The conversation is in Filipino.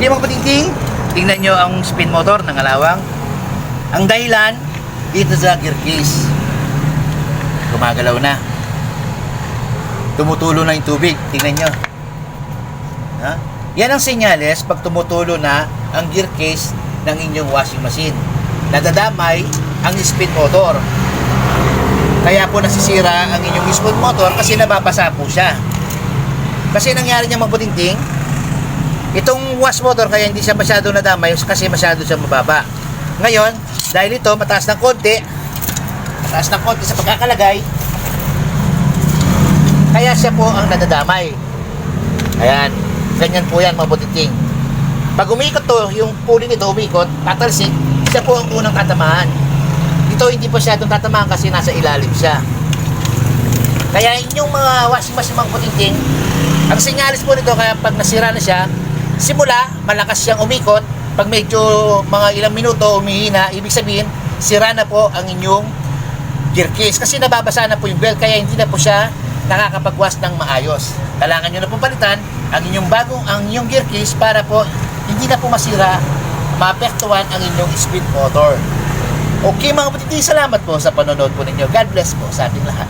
Okay mga patingting, tingnan nyo ang spin motor ng alawang. Ang dahilan, dito sa gear case. Gumagalaw na. Tumutulo na yung tubig. Tingnan nyo. Ha? Yan ang senyales pag tumutulo na ang gear case ng inyong washing machine. Nadadamay ang spin motor. Kaya po nasisira ang inyong spin motor kasi nababasa po siya. Kasi nangyari niya mga patingting, itong wash motor kaya hindi siya masyado nadamay kasi masyado siya mababa. Ngayon, dahil ito mataas ng konti sa pagkakalagay, kaya siya po ang nadadamay. Ayan, ganyan po yan mga butiting. Pag umikot to, yung pulley nito umikot, tatalsik, siya po ang unang tatamaan. Ito hindi po siya itong tatamaan kasi nasa ilalim siya. Kaya inyong mga washing machine mga butiting, ang sinyalis po nito kaya pag nasira na siya, simula, malakas siyang umikot. Pag medyo mga ilang minuto umihina, ibig sabihin, sira na po ang inyong gear case. Kasi nababasa na po yung belt, kaya hindi na po siya nakakapag-wash ng maayos. Kailangan nyo na po palitan ang inyong gear case para po hindi na po masira, maapektuhan ang inyong speed motor. Okay mga kapatid, salamat po sa panonood po ninyo. God bless po sa ating lahat.